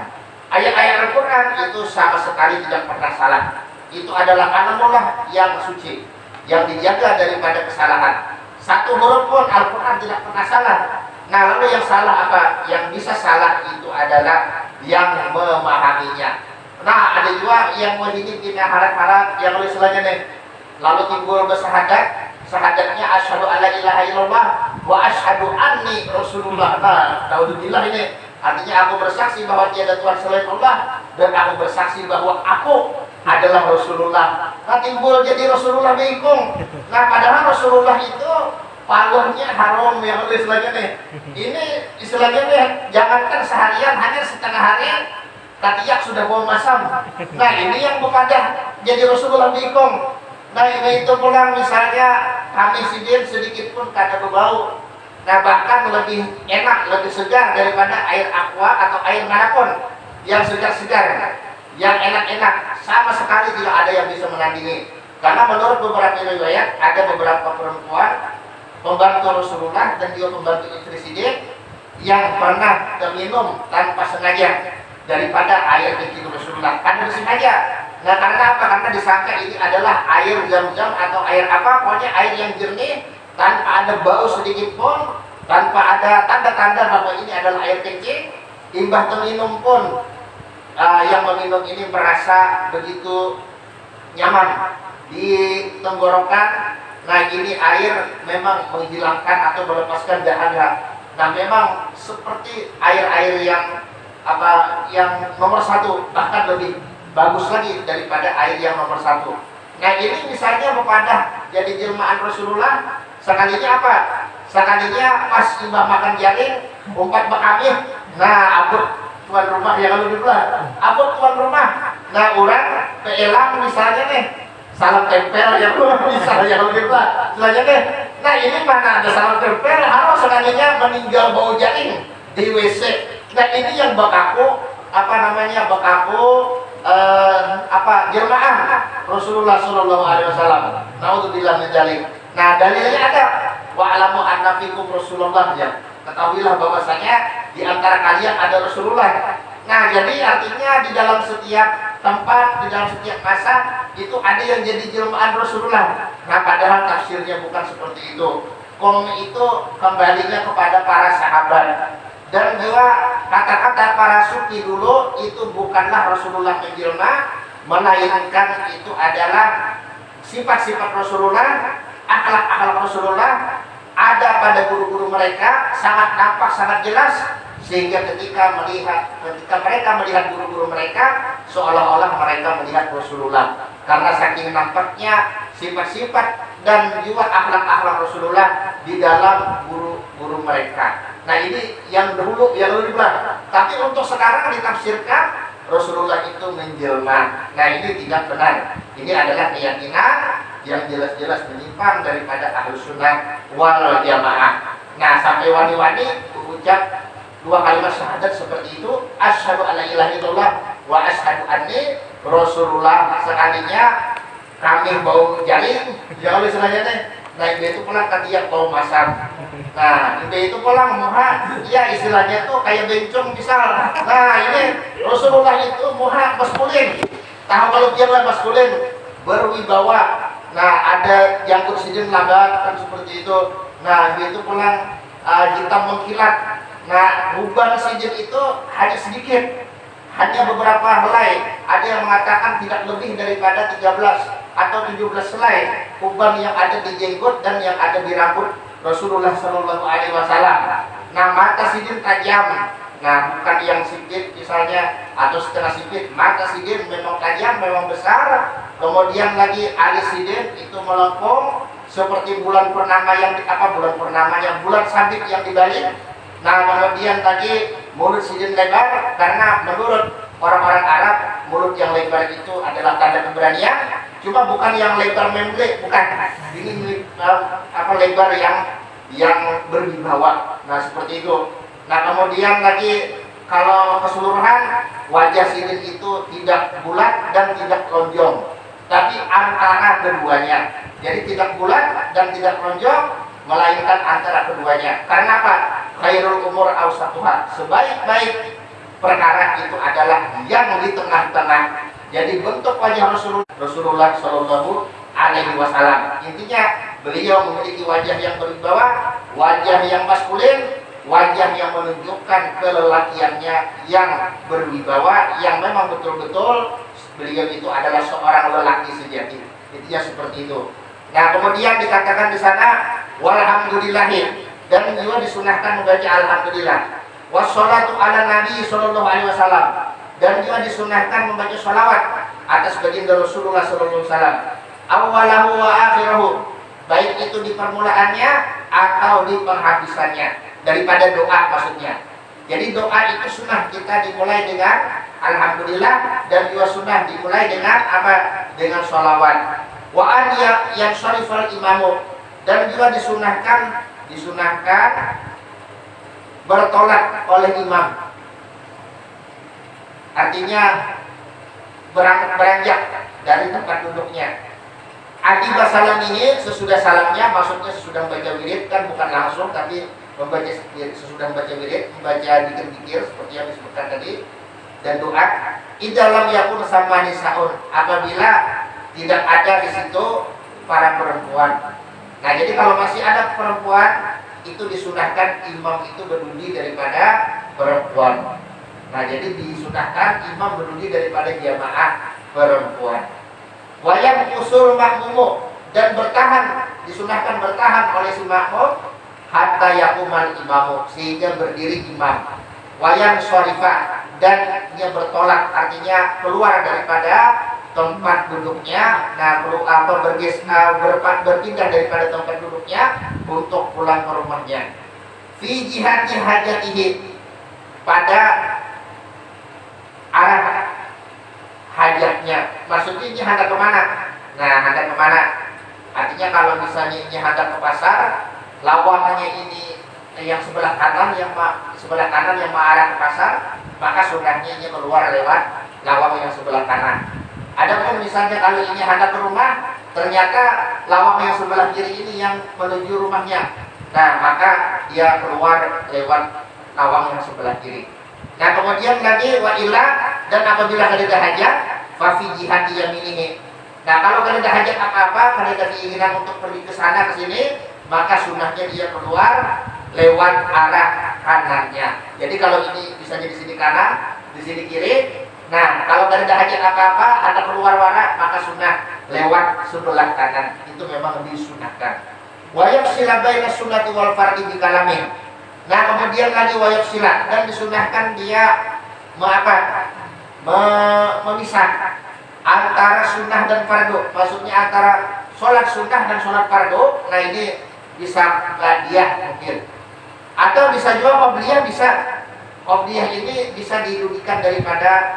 Ayat-ayat Al-Quran itu sama sekali tidak pernah salah. Itu adalah kalamullah yang suci, yang dijaga daripada kesalahan. Satu huruf pun Al-Quran tidak pernah salah. Nah, lalu yang salah apa? Yang bisa salah itu adalah yang memahaminya. Nah, ada juga yang mendidik di harap-harap yang istilahnya nih, lalu timbul bersyahadat, syahadatnya asyhadu alla ilaha illallah wa asyhadu anni rasulullah. Nah, naudzubillah ini artinya aku bersaksi bahwa tiada Tuhan selain Allah dan aku bersaksi bahwa aku adalah Rasulullah. Nah, timbul jadi Rasulullah bingung. Nah, padahal Rasulullah itu paluhnya haram yang istilahnya nih. Ini istilahnya nih, jangankan seharian, hanya setengah hari katiak sudah bau masam. Nah, ini yang bepadah jadi Rasulullah bingung. Nah, itu pulang misalnya kami sidin sedikit pun kada berbau. Nah, bahkan lebih enak, lebih segar daripada air aqua atau air manapun yang segar-segar, yang enak-enak, sama sekali tidak ada yang bisa menandingi. Karena menurut beberapa riwayat ada beberapa perempuan pembantu Rasulullah dan juga pembantu istri sidin yang pernah terminum tanpa sengaja daripada air kencing Rasulullah. Kan sengaja. Nah, karena apa? Karena disangka ini adalah air Zam-Zam atau air apa, pokoknya air yang jernih tanpa ada bau sedikit pun, tanpa ada tanda-tanda bahwa ini adalah air kencing. Imbah terminum pun yang meminum ini merasa begitu nyaman di tenggorokan. Nah, ini air memang menghilangkan atau melepaskan dahaga. Nah, memang seperti air-air yang nomor satu, bahkan lebih bagus lagi daripada air yang nomor satu. Nah, ini misalnya kepada jadi jelmaan Rasulullah, sekalinya apa? Sekalinya pas imbah makan jaring, umpat bekamih. Nah, abut tuan rumah yang lebih belah. Abut tuan rumah. Nah, orang peelang misalnya nih, salam tempel yang misalnya yang lebih belah. Misalnya nih, nah ini mana ada salam tempel, harus sekalinya meninggal bau jaring di WC. Nah, ini yang bekaku, jemaah Rasulullah Shallallahu Alaihi Wasallam. Naudzubillah min dzalik. Nah, dalilnya ada. Wa alamu anna fikum Rasulullah, ya. Ketahuilah bahwasanya di antara kalian ada Rasulullah. Nah, jadi artinya di dalam setiap tempat, di dalam setiap masa itu ada yang jadi jelmaan Rasulullah. Nah, padahal tafsirnya bukan seperti itu. Itu kembalinya kepada para sahabat. Dan juga kata-kata para sufi dulu itu bukanlah Rasulullah menjelma, melainkan itu adalah sifat-sifat Rasulullah, akhlak-akhlak Rasulullah ada pada guru-guru mereka, sangat nampak, sangat jelas, sehingga ketika mereka melihat guru-guru mereka, seolah-olah mereka melihat Rasulullah, karena saking nampaknya sifat-sifat dan juga akhlak-akhlak Rasulullah di dalam guru-guru mereka. Nah, ini yang dahulu, yang lebih benar. Tapi untuk sekarang ditafsirkan Rasulullah itu menjelma. Nah, ini tidak benar. Ini adalah keyakinan yang jelas-jelas menyimpang daripada Ahlus Sunnah wal Jamaah. Nah, sampai wani-wani berucap dua kalimat syahadat seperti itu, asyhadu alla ilaha illallah wa asyhadu anni Rasulullah. Sekalinya kami bau jaring, jangan istilahnya. Nah, itu pulang katiak bau masam. Nah, itu pulang muha, ya istilahnya tuh kayak bencong misal. Nah, ini Rasulullah itu muha maskulin. Tahu kalau dia lah maskulin, berwibawa. Nah, ada jangkut sidin lagat kan seperti itu. Nah, itu pulang hitam mengkilat. Nah, uban sidin itu hanya sedikit, hanya beberapa helai. Ada yang mengatakan tidak lebih daripada 13 atau 17 helai uban yang ada di jenggot dan yang ada di rambut Rasulullah Shallallahu Alaihi Wasallam. Nah, mata sidin tajam. Nah, bukan yang sipit misalnya atau setengah sipit. Mata sidin memang tajam, memang besar. Kemudian lagi alis sidin itu melengkung seperti bulan purnama bulan sabit yang dibalik. Nah, kemudian tadi mulut sidin lebar, karena menurut orang-orang Arab mulut yang lebar itu adalah tanda keberanian. Cuma bukan yang lebar memble, bukan. Ini lebar yang berwibawa. Nah, seperti itu. Nah, kemudian lagi kalau keseluruhan wajah sidin itu tidak bulat dan tidak lonjong, tapi antara keduanya. Jadi tidak bulat dan tidak lonjong, melainkan antara keduanya. Karena apa? Khairul umur awsatuha. Sebaik-baik perkara itu adalah yang di tengah-tengah. Jadi bentuk wajah Rasulullah Shallallahu Alaihi Wasallam, intinya beliau memiliki wajah yang berwibawa, wajah yang maskulin, wajah yang menunjukkan kelelakiannya yang berwibawa, yang memang betul-betul beliau itu adalah seorang lelaki sejati. Intinya seperti itu. Nah, kemudian dikatakan di sana walhamdulillahi, dan juga disunahkan membaca alhamdulillah. Wassalatu ala nabi sallallahu alaihi wasallam, dan juga disunahkan membaca salawat atas baginda Rasulullah sallallahu alaihi wasallam. Awalahu wa akhirahu, baik itu di permulaannya atau di penghabisannya, daripada doa maksudnya. Jadi doa itu sunnah kita dimulai dengan alhamdulillah, dan juga sunnah dimulai dengan apa? Dengan sholawat. Wa an yang syarifal imamu, dan juga disunahkan bertolak oleh imam. Artinya beranjak dari tempat duduknya. Akibat salam ini, sesudah salamnya, maksudnya sesudah membaca wirid, kan bukan langsung, tapi membaca sesudah membaca wirid, membaca dikir-dikir seperti yang disebutkan tadi, dan doa. Idalam yakun sama nisaun, apabila tidak ada di situ para perempuan. Nah, jadi kalau masih ada perempuan, itu disunahkan imam itu berdiri daripada perempuan. Nah, jadi disunahkan imam berdiri daripada jamaah perempuan. Wayang usul makmumu, dan bertahan, disunahkan bertahan oleh si makmum hatta yakumal imamu, sehingga berdiri imam. Wayang syarifah, dan dia bertolak, artinya keluar daripada tempat duduknya. Nah, berpindah daripada tempat duduknya untuk pulang ke rumahnya. Fi jihati hajatihi, pada arah hajatnya. Maksudnya ini hendak kemana? Nah, hendak kemana? Artinya kalau misalnya ini hendak ke pasar, lawangannya ini yang sebelah kanan yang mengarah ke pasar, maka sunahnya ini keluar lewat lawang yang sebelah kanan. Adapun misalnya kalau ini hendak ke rumah, ternyata lawang yang sebelah kiri ini yang menuju rumahnya, nah maka dia keluar lewat lawang yang sebelah kiri. Nah, kemudian lagi wa illa, dan apabila ada hajat fa fi jihati yaminihi. Nah, kalau ada hajat apa-apa, ada keinginan untuk pergi ke sana ke sini, maka sunahnya dia keluar lewat arah kanannya. Jadi kalau ini bisa di sini kanan, di sini kiri. Nah, kalau ada hajat apa-apa, ada keluar warna, maka sunnah lewat sebelah kanan. Itu memang disunahkan. Wa yafsila baina sunnati wal fardhi bi kalamin. Nah, kemudian lagi wajib silat, dan disunahkan dia memisah antara sunnah dan fardu. Maksudnya antara sholat sunnah dan sholat fardu. Nah, ini bisa badiah mungkin, atau bisa juga qobliyah. Bisa qobliyah ini bisa dirugikan daripada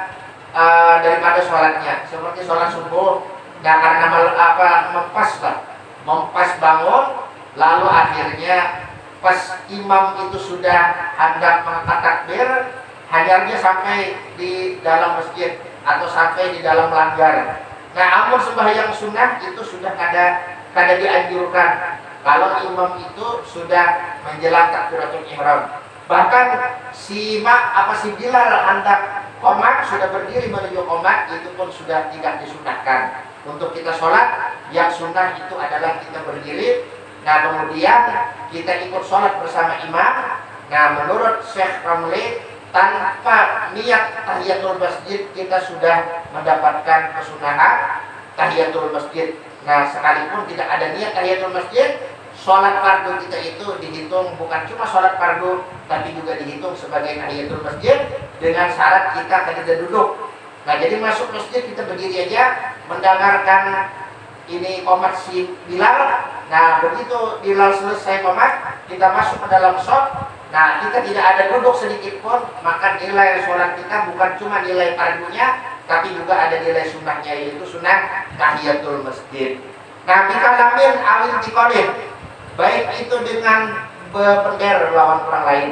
sholatnya, seperti sholat subuh. Nah, karena mempas bangun, lalu akhirnya pas imam itu sudah hendak mengangkat takbir, hajarnya sampai di dalam masjid atau sampai di dalam langgar. Nah, amun sembahyang sunnah itu sudah kada dianjurkan kalau imam itu sudah menjelang takbiratul ihram. Bahkan si Bilal hendak qomat, sudah berdiri menuju qomat, itu pun sudah tidak disunahkan. Untuk kita sholat, yang sunnah itu adalah kita berdiri. Nah, kemudian kita ikut sholat bersama imam. Nah, menurut Syekh Ramli, tanpa niat tahiyatul masjid kita sudah mendapatkan kesunahan tahiyatul masjid. Nah, sekalipun tidak ada niat tahiyatul masjid, sholat fardu kita itu dihitung bukan cuma sholat fardu, tapi juga dihitung sebagai tahiyatul masjid dengan syarat kita tidak duduk. Nah, jadi masuk masjid kita berdiri aja, mendengarkan ini qomat si Bilal. Nah, begitu Bilal selesai qomat, kita masuk ke dalam shop. Nah, kita tidak ada duduk sedikit pun, maka nilai sholat kita bukan cuma nilai fardunya, tapi juga ada nilai sunnahnya, yaitu sunnah tahiyatul masjid. Nah, kita lamin awil dikolin, baik itu dengan berpender lawan orang lain.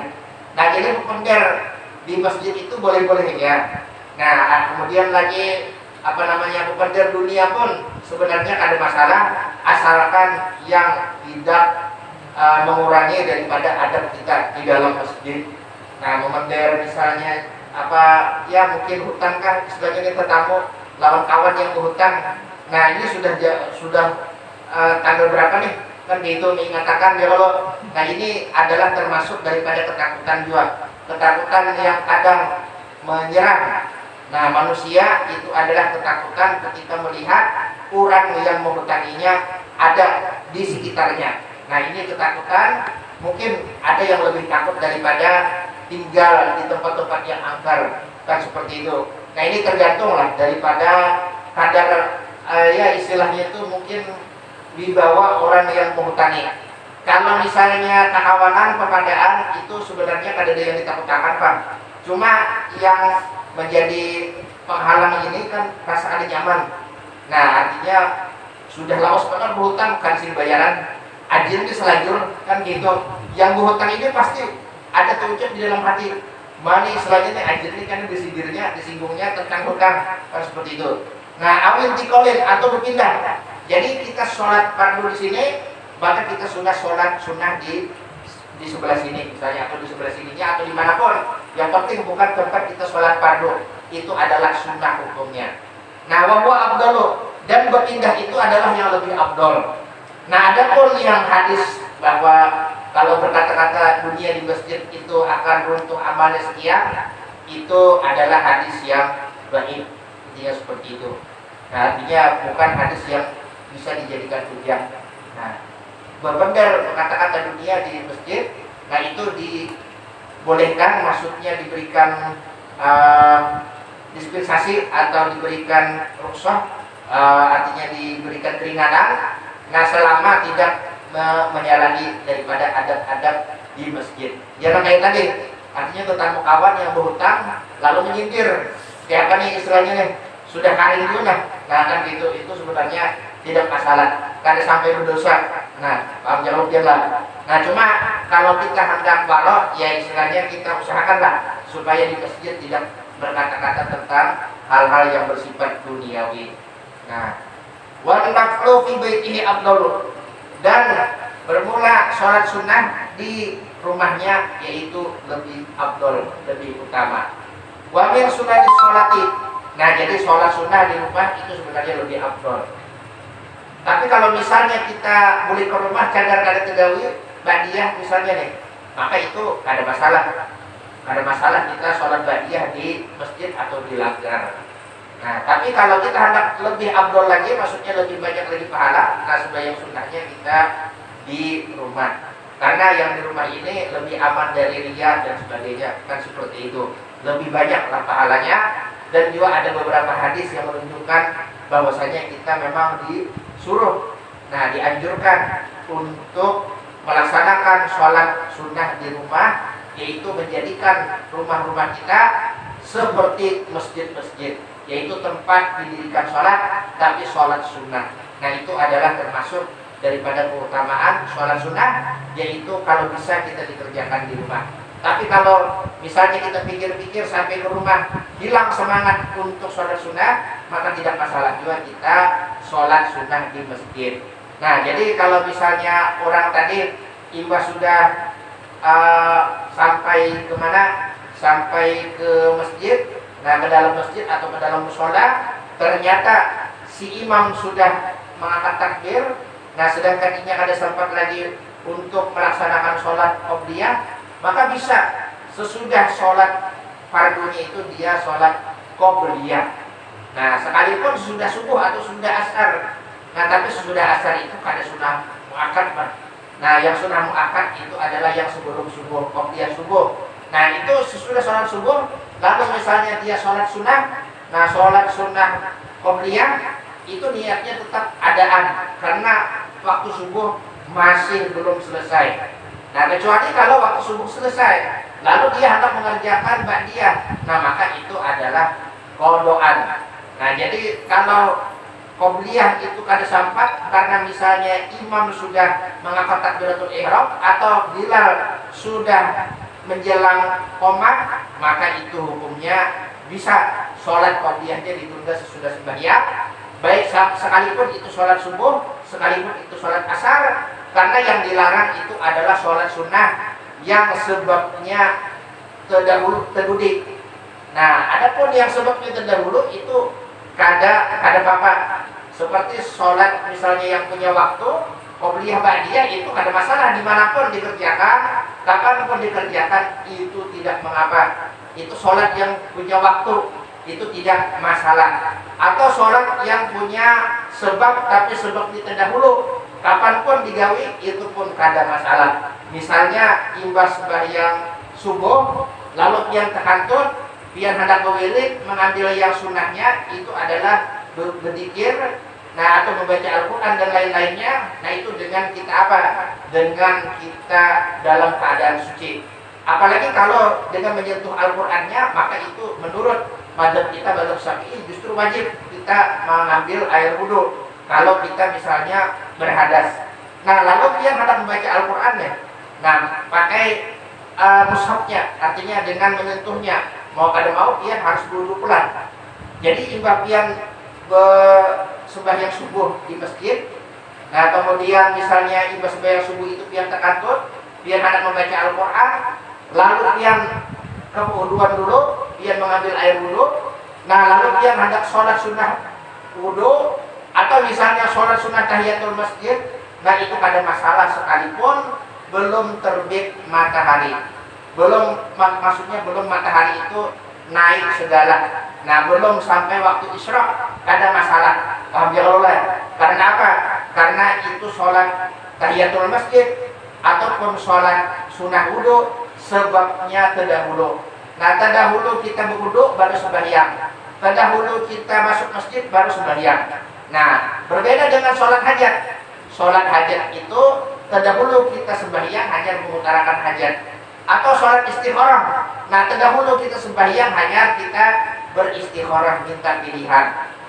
Nah, jadi berpender di masjid itu boleh-boleh ya. Nah, kemudian lagi berpender dunia pun sebenarnya ada masalah, asalkan yang tidak mengurangi daripada adab kita di dalam masjid. Nah, memender misalnya mungkin hutang kan sebagai tetamu lawan kawan yang berhutang. Nah, ini sudah tanggal berapa nih? kan gitu mengatakan ya kalau nah ini adalah termasuk daripada ketakutan juga, ketakutan yang kadang menyerang. Nah manusia itu adalah ketakutan ketika melihat orang yang menghutanginya ada di sekitarnya. Nah ini ketakutan, mungkin ada yang lebih takut daripada tinggal di tempat-tempat yang angker, kan seperti itu. Nah ini tergantung lah daripada kadar ya istilahnya itu mungkin dibawa orang yang menghutangi. Kalau misalnya kahawanan, pepadaan itu sebenarnya ada yang ditakutkan Pak. Cuma yang menjadi penghalang ini kan rasa ada nyaman. Nah artinya sudah lawas banget berhutang kan sini bayaran ajin di selajur kan gitu. Yang berhutang ini pasti ada terucap di dalam hati. Mani selanjutnya ajin ini kan disinggungnya tentang hutang kan seperti itu. Nah awil dikolin atau berpindah. Jadi kita sholat fardu di sini, maka kita sholat sunnah di sebelah sini misalnya, atau di sebelah sininya, atau dimanapun. Yang penting bukan tempat kita sholat fardu, itu adalah sunnah hukumnya. Nah, wahwa abdalu, dan berpindah itu adalah yang lebih abdol. Nah, ada pun yang hadis bahwa kalau berkata-kata dunia di masjid itu akan runtuh amalnya sekian, itu adalah hadis yang dhaif, intinya seperti itu. Nah, artinya bukan hadis yang bisa dijadikan hujah. Nah, berbeda kata-kata dunia di masjid, nah itu dibolehkan, maksudnya diberikan dispensasi atau diberikan rukhsah, artinya diberikan keringanan. Nah, selama tidak menyalahi daripada adab-adab di masjid. Jangan kayak tadi, artinya tetamu kawan yang berhutang lalu menyindir, kayak apa nih istilahnya nih, sudah kering juga. Nah kan gitu, itu sebenarnya tidak masalah, karena sampai berdosa. Nah, paham jauh dia lah. Nah, cuma kalau kita hendak barok, ya istilahnya kita usahakanlah supaya di masjid tidak berkata-kata tentang hal-hal yang bersifat duniawi. Nah, wan naflu fi baitihi afdalu, dan bermula sholat sunnah di rumahnya yaitu lebih afdal, lebih utama. Wa min sunnatis sholati, nah jadi sholat sunnah di rumah itu sebenarnya lebih afdal. Tapi kalau misalnya kita boleh ke rumah cadar kada tegawi badiah misalnya nih, maka itu ada masalah. Ada masalah kita sholat badiah di masjid atau di langgar. Nah, tapi kalau kita hendak lebih afdal lagi, maksudnya lebih banyak lagi pahala, nah sembahyang sunnahnya kita di rumah. Karena yang di rumah ini lebih aman dari riya dan sebagainya, kan seperti itu. Lebih banyaklah pahalanya, dan juga ada beberapa hadis yang menunjukkan bahwasanya kita memang disuruh, nah dianjurkan untuk melaksanakan sholat sunnah di rumah, yaitu menjadikan rumah-rumah kita seperti masjid-masjid, yaitu tempat didirikan sholat tapi sholat sunnah. Nah itu adalah termasuk daripada keutamaan sholat sunnah, yaitu kalau bisa kita dikerjakan di rumah. Tapi kalau misalnya kita pikir-pikir sampai ke rumah hilang semangat untuk sholat sunnah, maka tidak masalah juga kita sholat sunnah di masjid. Nah jadi kalau misalnya orang tadi imbas sudah sampai kemana? Sampai ke masjid, nah ke dalam masjid atau ke dalam mushola, ternyata si imam sudah mengangkat takbir, nah sedangkan ini ada sempat lagi untuk melaksanakan sholat qobliyah, maka bisa sesudah sholat fardunya itu dia sholat qobliyah. Nah sekalipun sudah subuh atau sudah asar, nah tapi sesudah asar itu ada sunnah muakkad. Nah yang sunnah muakkad itu adalah yang sebelum subuh, qobliyah subuh. Nah itu sesudah sholat subuh, lalu misalnya dia sholat sunnah, nah sholat sunnah qobliyah itu niatnya tetap adaan karena waktu subuh masih belum selesai. Nah kecuali kalau waktu subuh selesai, lalu dia hendak mengerjakan ba'diyah, nah maka itu adalah qodoan. Nah jadi kalau qobliyah itu kada sampat karena misalnya imam sudah mengangkat takbiratul ihram atau Bilal sudah menjelang qomat, maka itu hukumnya bisa sholat qobliyahnya ditunda sesudah sembahyang, baik sekalipun itu sholat subuh, sekalipun itu sholat asar, karena yang dilarang itu adalah sholat sunnah yang sebabnya terdahulu terdudik. Nah, adapun yang sebabnya terdahulu itu kada apa-apa. Seperti sholat misalnya yang punya waktu, Qobliyah ba'diyah itu ada masalah, dimanapun dikerjakan, kapanpun dikerjakan itu tidak mengapa. Itu sholat yang punya waktu, itu tidak masalah. Atau sholat yang punya sebab tapi sebab diterdahulu, kapanpun digawi itu pun kada masalah. Misalnya imbas sembahyang subuh lalu pian terhantut, pian hendak berwirid mengambil yang sunnahnya, itu adalah berzikir, nah atau membaca Al-Quran dan lain-lainnya. Nah itu dengan kita apa? Dengan kita dalam keadaan suci. Apalagi kalau dengan menyentuh Al-Qurannya, maka itu menurut madzhab kita, madzhab Syafi'i, justru wajib kita mengambil air wudhu kalau kita misalnya berhadas. Nah lalu dia hendak membaca Al-Qurannya, nah pakai mushafnya, artinya dengan menyentuhnya, mau kada mau dia harus wudhu pelan. Jadi imbabian sembahyang subuh di masjid, nah kemudian misalnya imbas sembahyang subuh itu pian terkantut, pian hendak membaca Al-Quran, lalu pian kewuduan dulu, pian mengambil air wudhu, nah lalu pian hendak sholat sunnah wudhu, atau misalnya sholat sunnah tahiyatul masjid, nah itu ada masalah sekalipun belum terbit matahari, maksudnya belum matahari itu naik segala. Nah belum sampai waktu isyraq, ada masalah. Alhamdulillah. Karena apa? Karena itu sholat tahiyatul masjid ataupun sholat sunnah wudhu sebabnya terdahulu. Nah terdahulu kita berwudhu baru sembahyang, terdahulu kita masuk masjid baru sembahyang. Nah berbeda dengan sholat hajat. Sholat hajat itu terdahulu kita sembahyang hanya mengutarakan hajat, atau sholat istikharah. Nah terdahulu kita sembahyang hanya kita beristikharah minta pilihan.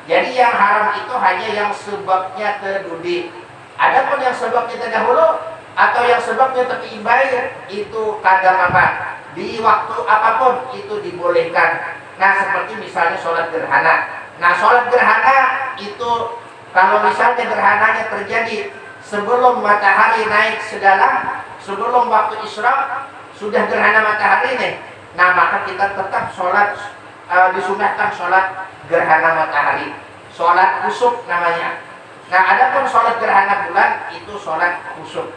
Jadi yang haram itu hanya yang sebabnya terdudi. Adapun yang sebabnya terdahulu atau yang sebabnya tertimbai itu kadang apa, di waktu apapun itu dibolehkan. Nah seperti misalnya sholat gerhana. Nah sholat gerhana itu kalau misalnya gerhananya terjadi sebelum matahari naik sedalam, sebelum waktu isyraq, sudah gerhana matahari nih, nah maka kita tetap sholat, disunahkan sholat gerhana matahari, sholat khusuf namanya. Nah adapun sholat gerhana bulan itu sholat khusuf.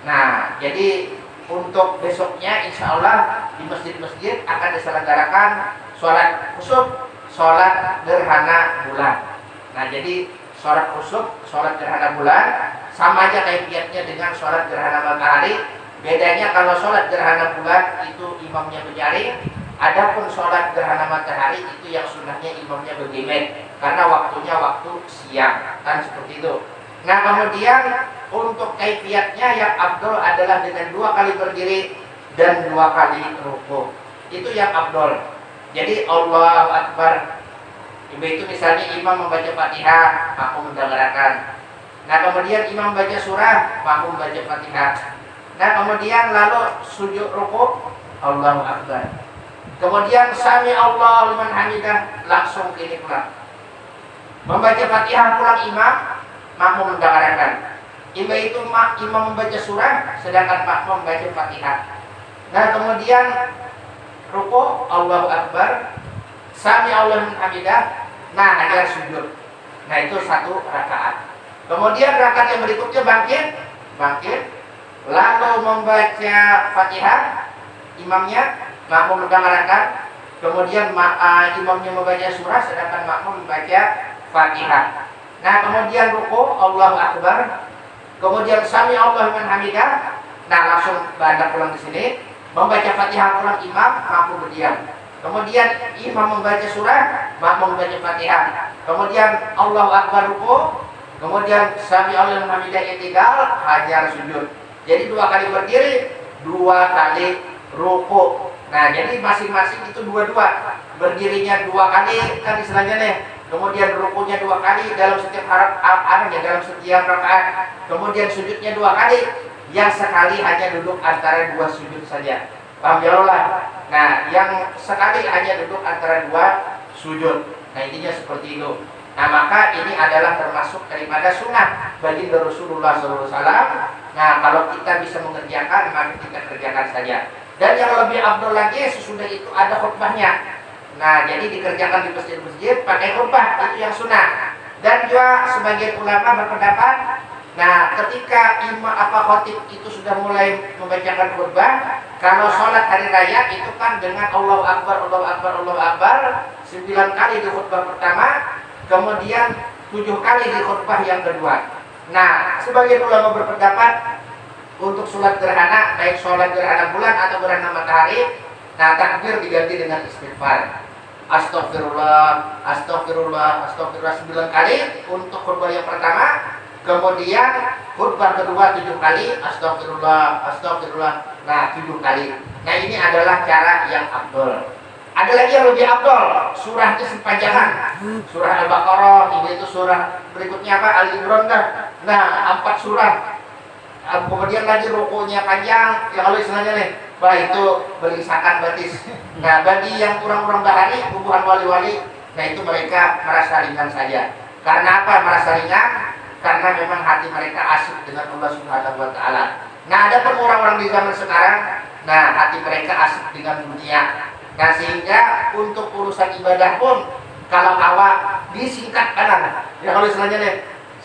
Nah jadi untuk besoknya insya Allah di masjid-masjid akan diselenggarakan sholat khusuf, sholat gerhana bulan. Nah jadi sholat khusuf, sholat gerhana bulan sama aja kaifiatnya dengan sholat gerhana matahari. Bedanya kalau sholat gerhana bulan itu imamnya berjaring, adapun sholat gerhana matahari itu yang sunnahnya imamnya bergemet karena waktunya waktu siang, kan seperti itu. Nah kemudian untuk kaifiatnya yang afdol adalah dengan 2 kali berdiri dan 2 kali rukuk. Itu yang afdol. Jadi Allahu Akbar, itu misalnya imam membaca Fatihah, makmum mendengarkan. Nah kemudian imam baca surah, makmum baca Fatihah. Nah kemudian lalu sujud rukuk, Allahu Akbar. Kemudian sami Allahu liman hamidah, langsung kini pulang. Membaca Fatihah pulang imam, makmum mendengarkan. Itu imam membaca surah, sedangkan makmum membaca Fatihah. Nah kemudian rukuk, Allahu Akbar, sami Allahu liman hamidah. Nah ada sujud. Nah itu 1 rakaat. Kemudian rakaat yang berikutnya bangkit, lalu membaca Fatihah, imamnya, makmum mendengarkan. Kemudian imamnya membaca surah, sedangkan makmum membaca Fatihah. Nah kemudian rukuk, Allahu Akbar. Kemudian sami Allahu liman hamidah. Nah langsung balik pulang ke sini, membaca Fatihah pulang imam, makmum berdiam. Kemudian imam membaca surah, makmum membaca Fatihah. Kemudian Allahu Akbar rukuk, kemudian sami Allahu liman hamidah i'tidal, hajar sujud. Jadi 2 kali berdiri, 2 kali rukuk. Nah jadi masing-masing itu 2-2. Berdirinya 2 kali kan istilahnya nih. Kemudian rukuknya 2 kali dalam setiap dalam setiap rakaat. Kemudian sujudnya 2 kali, yang sekali hanya duduk antara 2 sujud saja. Paham ya Allah? Nah yang sekali hanya duduk antara 2 sujud. Nah intinya seperti itu. Nah maka ini adalah termasuk daripada sunnah bagi Rasulullah SAW. Nah kalau kita bisa mengerjakan, maka kita kerjakan saja. Dan yang lebih afdal lagi sesudah itu ada khutbahnya. Nah jadi dikerjakan di masjid-masjid pakai khutbah, itu yang sunnah. Dan juga sebagian ulama berpendapat Nah, ketika imam khotib itu sudah mulai membacakan khutbah, kalau sholat hari raya itu kan dengan Allahu Akbar, Allahu Akbar, Allahu Akbar 9 kali di khutbah pertama, kemudian 7 kali di khutbah yang kedua. Nah, sebagian ulama berpendapat untuk sholat gerhana, baik sholat gerhana bulan atau gerhana matahari, nah takbir diganti dengan istighfar. Astagfirullah, astagfirullah, astagfirullah 9 kali untuk khutbah yang pertama. Kemudian khutbah kedua 7 kali, astagfirullah, astagfirullah, nah 7 kali. Nah ini adalah cara yang afdol. Ada lagi yang lebih afdol, surahnya sepanjangan. Surah Al-Baqarah, ini itu surah berikutnya apa? Al-Imran kan? Nah 4 surah. Kemudian lagi rukunya panjang, ya kalau istilahnya nih, bah itu berisakan batis. Nah bagi yang kurang-kurang bahari, hubungan wali-wali, nah itu mereka merasa ringan saja. Karena apa merasa ringan? Karena memang hati mereka asyik dengan Allah Subhanahu wa Ta'ala. Nah, ada pun orang-orang di zaman sekarang, nah hati mereka asyik dengan dunia. Nah, sehingga untuk urusan ibadah pun kalau awak disingkat kanan, ya kalau istilahnya nih,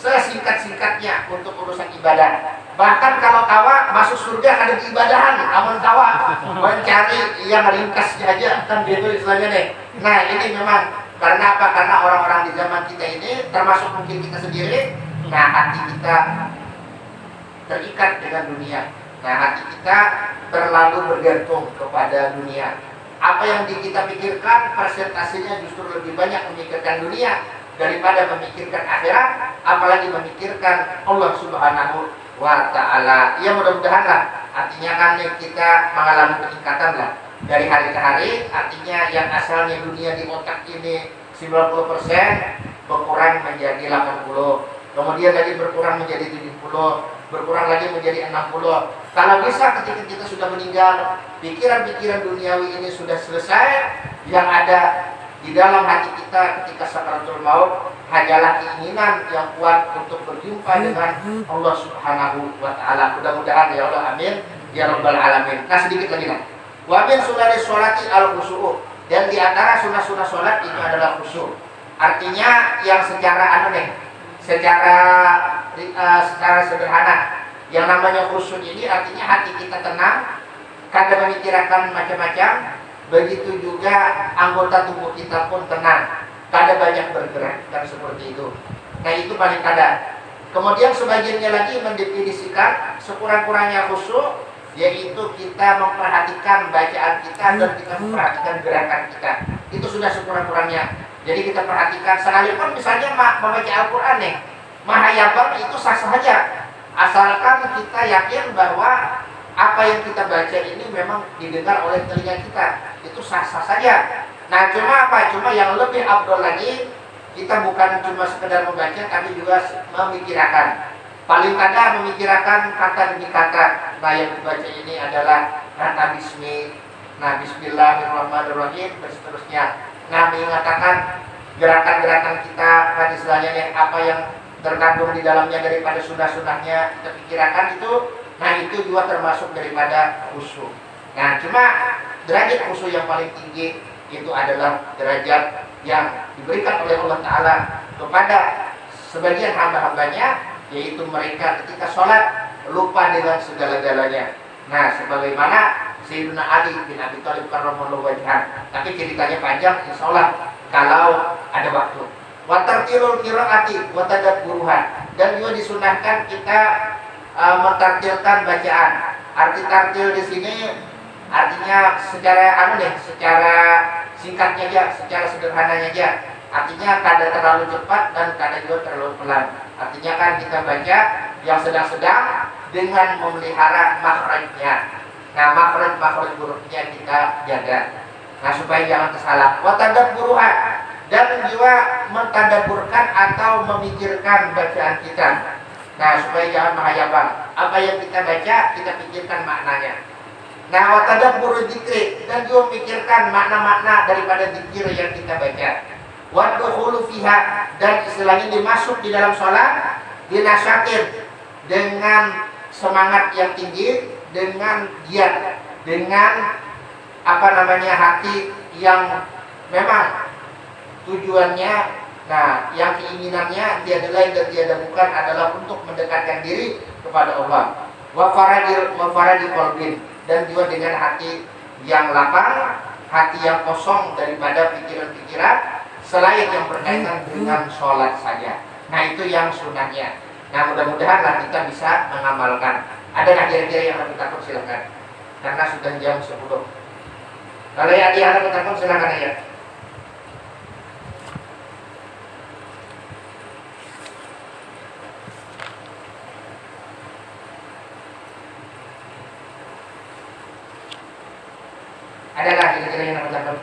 sesingkat-singkatnya untuk urusan ibadah. Bahkan kalau kawa masuk surga ada ibadahan, amun kawa mencari yang ringkas saja, kan gitu istilahnya nih. Nah, ini memang karena apa? Karena orang-orang di zaman kita ini, termasuk mungkin kita sendiri, nah hati kita terikat dengan dunia. Nah hati kita terlalu bergantung kepada dunia. Apa yang kita pikirkan persentasenya justru lebih banyak memikirkan dunia daripada memikirkan akhirat, apalagi memikirkan Allah Subhanahu wa Ta'ala. Ya mudah-mudahan lah, artinya kan kita mengalami peningkatan lah dari hari ke hari. Artinya yang asalnya dunia di otak ini 90% berkurang menjadi 80, kemudian lagi berkurang menjadi 70, berkurang lagi menjadi 60. Kalau bisa ketika kita sudah meninggal, pikiran-pikiran duniawi ini sudah selesai, yang ada di dalam hati kita ketika sakaratul maut hanyalah keinginan yang kuat untuk berjumpa dengan Allah Subhanahu wa Ta'ala. Mudah-mudahan ya Allah, amin ya rabbal alamin. Nah sedikit lagi lah. Wa min sunnanis sholati al-khusyu'u, dan di antara sunnah-sunnah sholat itu adalah khusyuk. Artinya yang secara secara sederhana, yang namanya khusyuk ini artinya hati kita tenang, kada memikirkan macam-macam, begitu juga anggota tubuh kita pun tenang, kada banyak bergerak dan seperti itu. Nah itu paling kada. Kemudian sebagiannya lagi mendefinisikan sekurang-kurangnya khusyuk, yaitu kita memperhatikan bacaan kita dan kita memperhatikan gerakan kita. Itu sudah sekurang-kurangnya. Jadi kita perhatikan, sekalipun misalnya membaca Al-Quran nih, mahayabang itu sah saja, asalkan kita yakin bahwa apa yang kita baca ini memang didengar oleh telinga kita, itu sah-sah saja. Nah cuma apa? Cuma yang lebih afdol lagi, kita bukan cuma sekedar membaca, tapi juga memikirkan. Paling kada memikirkan kata demi kata. Nah yang dibaca ini adalah kata Bismillahirrahmanirrahim dan seterusnya. Nah mengatakan gerakan-gerakan kita, kan istilahnya yang apa yang terkandung di dalamnya daripada sunnah-sunnahnya kita pikirkan itu. Nah itu juga termasuk daripada khusyuk. Nah cuma derajat khusyuk yang paling tinggi itu adalah derajat yang diberikan oleh Allah Ta'ala kepada sebagian hamba-hambanya, yaitu mereka ketika sholat lupa dengan segala-galanya. Nah sebagaimana Sayyidina Ali bin Abi Thalib karramallahu wajhah, tapi ceritanya panjang, insya Allah kalau ada waktu. Watartilul qiraati wa tadabburuha, dan juga disunahkan kita mentartilkan bacaan. Arti tartil di sini artinya secara secara singkatnya aja, secara sederhananya aja. Artinya kada terlalu cepat dan kada juga terlalu pelan. Artinya kan kita baca yang sedang-sedang dengan memelihara makhrajnya. Nah makhraj hurufnya kita jaga. Nah supaya jangan tersalah. Wa tadabburuha, dan juga mentadaburkan atau memikirkan bacaan kita. Nah supaya jangan menghayabang. Apa yang kita baca kita pikirkan maknanya. Nah wa tadabburu dzikri, dan juga memikirkan makna-makna daripada zikir yang kita baca. Wa dukhulu fiha, dan istilahnya dimasuk di dalam sholat dinasyakin dengan semangat yang tinggi, dengan giat, dengan hati yang memang tujuannya Nah, yang keinginannya tiada lain dan tiada bukan adalah untuk mendekatkan diri kepada Allah. Wa faradi qalbin, dan juga dengan hati yang lapang, hati yang kosong daripada pikiran-pikiran selain yang berkaitan dengan sholat saja. Nah, itu yang sunnahnya. Nah, mudah-mudahanlah kita bisa mengamalkan. Adakah kira-kira yang lebih takut, silakan. Karena sudah jam 10. Kalau yang ada takut, silakan ya. Adakah kira-kira yang aku takut?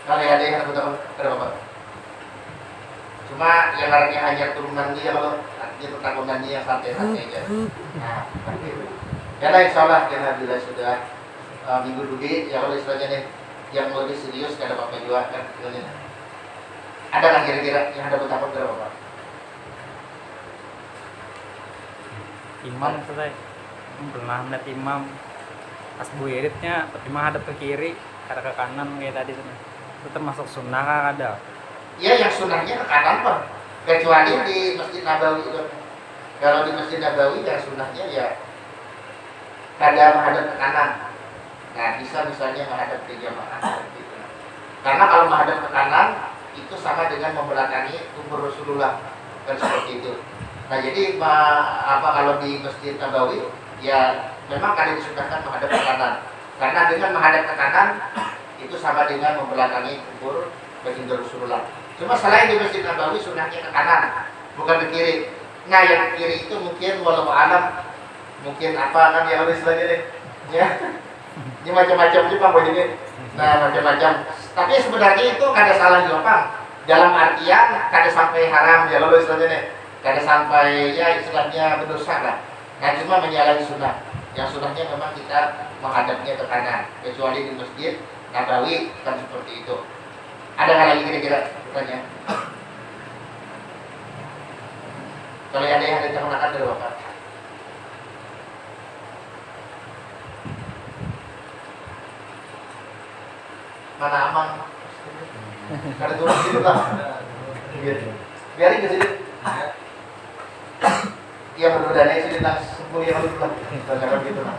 Kalau ada yang aku takut, kenapa Pak? Cuma yang lainnya hanya turunan dia, kalau dia ketakutan dia santai-santai aja. Nah, seperti itu. Karena insya Allah kita bila sudah minggu dugi, ya kalau istilahnya nih yang lebih serius gak ada apa-apa juga kan istilahnya. Ada kan kira-kira yang ada takut berapa Pak? Imam selesai pernah melihat imam pas buiritnya imam hadap ke kiri ada ke kanan kayak tadi itu termasuk sunnah kan ada? Iya, yang sunnahnya ke kanan Pak, kecuali di Masjid Nabawi itu. Kalau di Masjid Nabawi yang sunnahnya ya ada menghadap ke kanan. Nah, bisa misalnya menghadap ke jamaah gitu. Karena kalau menghadap ke kanan itu sama dengan membelakangi tubuh Rasulullah, kan seperti itu. Nah, jadi kalau di Masjid Nabawi ya memang kalian disunnahkan menghadap ke kanan. Karena dengan menghadap ke kanan itu sama dengan membelakangi tubuh baginda Rasulullah. Cuma selain di Masjid Nabawi sunnahnya ke kanan, bukan ke kiri. Nah, yang ke kiri itu mungkin walau alam, mungkin apa kan ya harus lagi deh. Ya. Ini macam-macam juga Pak ini. Nah, macam-macam. Tapi sebenarnya itu kada salah juga Pak. Dalam artian kada sampai haram ya lalu istilahnya nih. Kada sampai ya istilahnya berdosa lah. Nah, cuma menyalahi sunnah. Yang sunnahnya memang kita menghadapnya ke kanan, kecuali di Masjid Nabawi kan seperti itu. Ada hal lagi kira-kira pertanyaan? Kalau ada yang ditanyakan dari Bapak. Mana aman? Kada turun situ lah. Biarin ke sini. Iya, berdua sini tas 10 yang lebih lah. Jangan gitu lah.